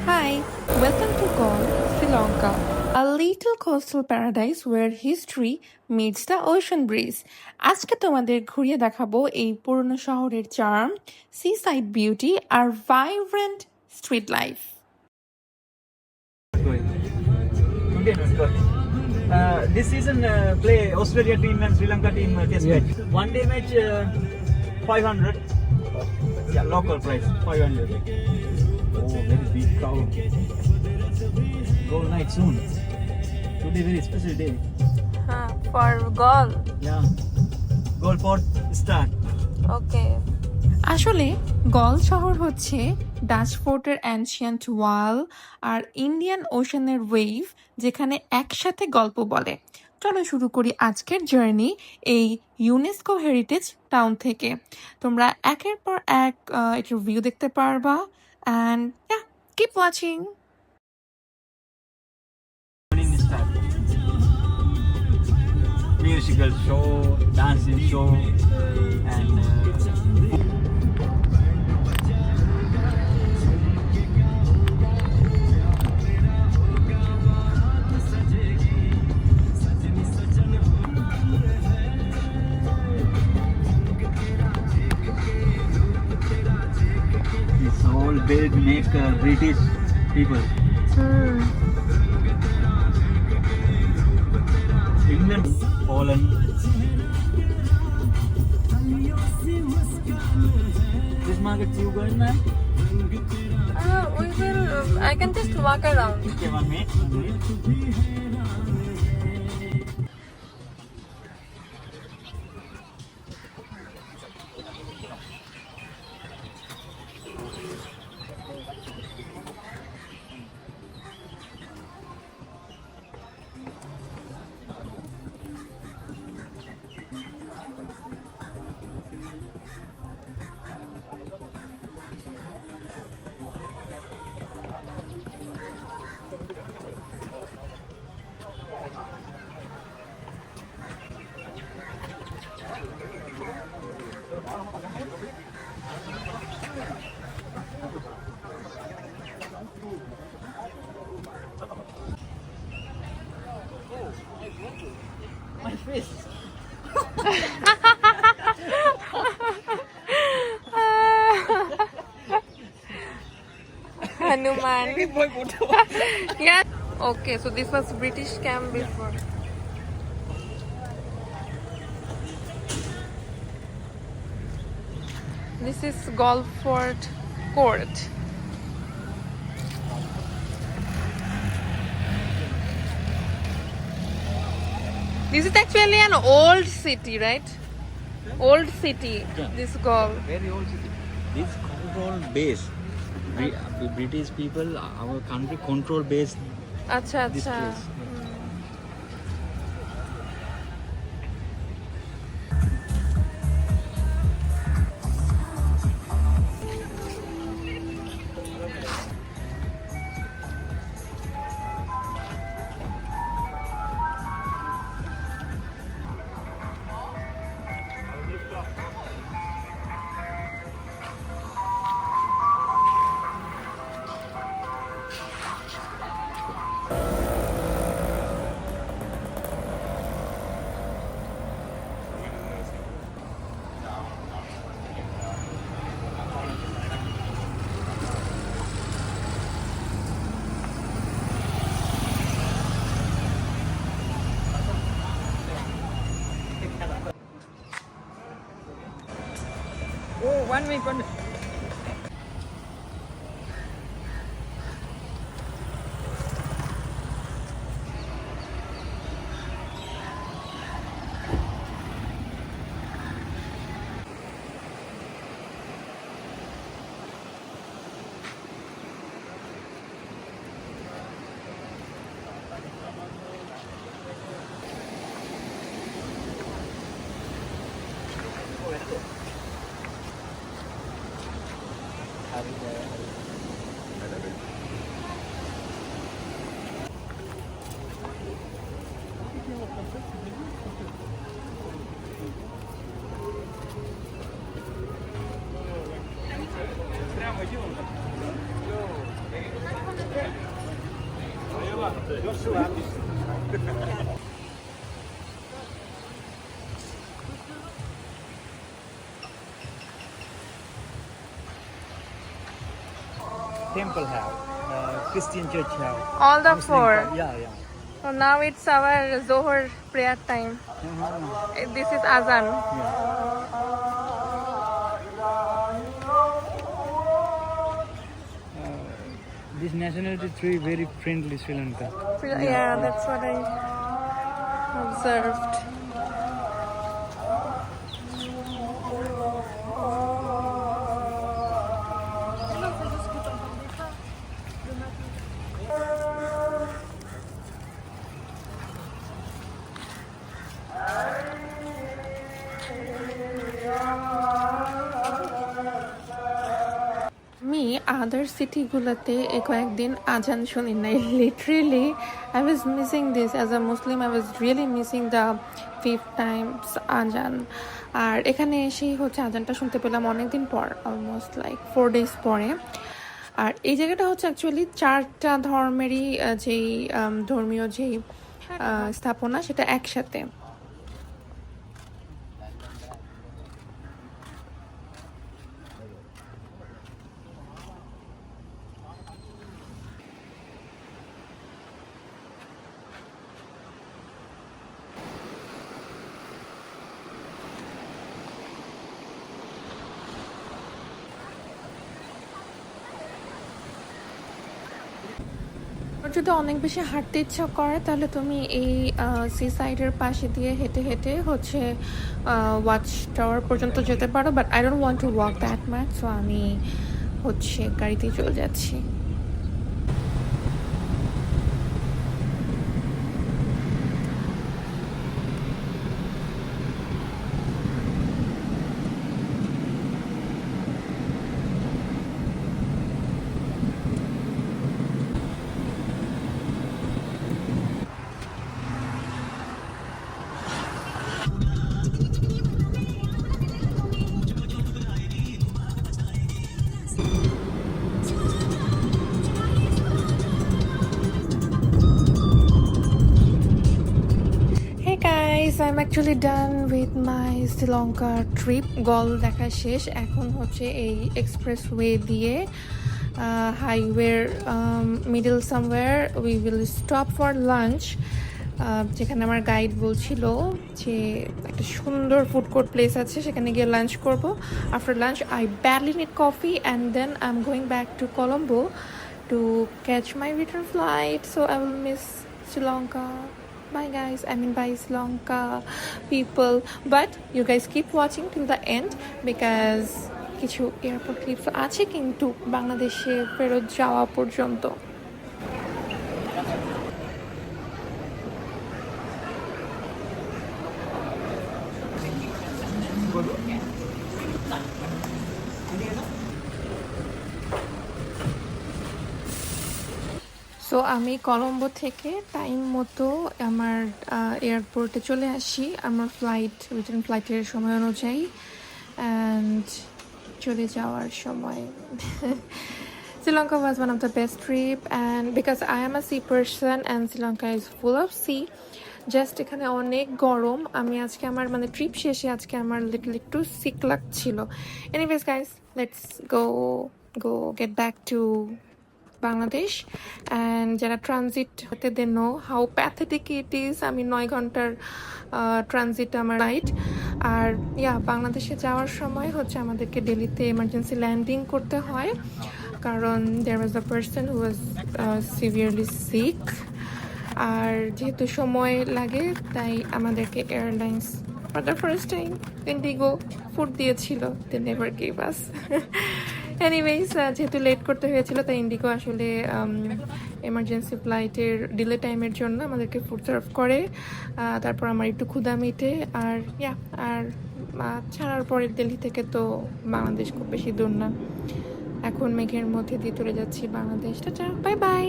Hi, welcome to Galle, Sri Lanka, a little coastal paradise where history meets the ocean breeze. আজকে তোমাদের ঘুরিয়ে দেখাবো এই পুরনো শহরের charm, seaside beauty R vibrant street life. This season play Australia team and Sri Lanka team test match. One day match 500. Yeah, local price 500. Oh, very big crowd. Goal night soon. Today very special day. For Galle. Yeah. Goal Fort start. Okay. আসলে গল শহর হচ্ছে Dutch ফোর্টের ancient ওয়াল আর Indian ওশানের wave যেখানে একসাথে গল্প বলে। চলো শুরু করি আজকের জার্নি এই ইউনেস্কো হেরিটেজ টাউন থেকে। তোমরা একের পর এক এটার ভিউ দেখতে পারবা and keep watching. Morning start. Musical show, dancing show, and this whole build make British people. England, Poland. This market you going, man? We will. I can just walk around. Okay, 1 minute. 1 minute. My face. Hanuman. Yeah. Okay, so this was British camp before. This is Galle Fort Court. This is actually an old city, right? Old city. Yeah. This Galle. Very old city. This control base. British people, our country control base. আচ্ছা This আচ্ছা place. Oh, 1 minute, 1 minute. Temple have, Christian church have. All the Muslim four. Yeah, yeah. So now it's our Zohar prayer time. This is Azan. This nationality tree very friendly Sri Lanka. Yeah, that's what I observed. আমি আদার সিটিগুলোতে এই কয়েকদিন আজান শুনি নাই literally I was missing this as a Muslim I was really missing the 5 Times আজান আর এখানে এসেই হচ্ছে আজানটা শুনতে পেলাম অনেকদিন পর অলমোস্ট লাইক 4 days পরে আর এই জায়গাটা হচ্ছে অ্যাকচুয়ালি 4টা ধর্মেরই যেই ধর্মীয় যেই স্থাপনা সেটা একসাথে যদি অনেক বেশি হাঁটতে ইচ্ছা করে তাহলে তুমি এই সি সাইডের পাশে দিয়ে হেঁটে হেঁটে হচ্ছে ওয়াচ টাওয়ার পর্যন্ত যেতে পারো but I don't want to walk that much so আমি হচ্ছে গাড়িতেই চলে যাচ্ছি I'm actually done with my Sri Lanka trip. Galle দেখা শেষ এখন হচ্ছে এই এক্সপ্রেসওয়ে দিয়ে হাইওয়ের middle somewhere we will stop for lunch যেখানে আমার গাইড বলছিল যে একটা সুন্দর ফুড কোর্ট প্লেস আছে সেখানে গিয়ে লাঞ্চ করব after lunch I badly need coffee and then I am going back to Colombo to catch my return flight so I will miss Sri Lanka. Bye guys, I mean bye Sri Lanka people, but you guys keep watching till the end because কিছু airport clips আছে কিন্তু বাংলাদেশে ফেরত যাওয়া পর্যন্ত so আমি কলম্বো থেকে time মতো আমার এয়ারপোর্টে চলে আসি আমার রিটার্ন ফ্লাইটের সময় অনুযায়ী অ্যান্ড চলে যাওয়ার সময় Sri Lanka was one of the best trip and because I am a sea person and Sri Lanka is full of sea just এখানে অনেক গরম আমি আজকে আমার মানে ট্রিপ শেষে আজকে আমার লিটল একটু সিক লাগছিল anyways guys let's go get back to Bangladesh and যারা ট্রানজিট হতে they know how pathetic it is আমি 9 ঘন্টার ট্রানজিট আমার রাইট আর বাংলাদেশে যাওয়ার সময় হচ্ছে আমাদেরকে দিল্লিতে এমার্জেন্সি ল্যান্ডিং করতে হয় কারণ there was a person who was severely sick আর যেহেতু সময় লাগে তাই আমাদেরকে airlines for the first time IndiGo food দিয়েছিল they never gave us anyways যেহেতু লেট করতে হয়েছিল তাই IndiGo আসলে এমার্জেন্সি ফ্লাইটের ডিলে টাইমের জন্য আমাদেরকে ফুড সার্ভ করে তারপর আমার একটু ক্ষুধা মিটে আর ছাড়ার পরে দিল্লি থেকে তো বাংলাদেশ খুব বেশি দূর না এখন মেঘের মধ্যে দিয়ে চলে যাচ্ছি বাংলাদেশ টাটা বাই বাই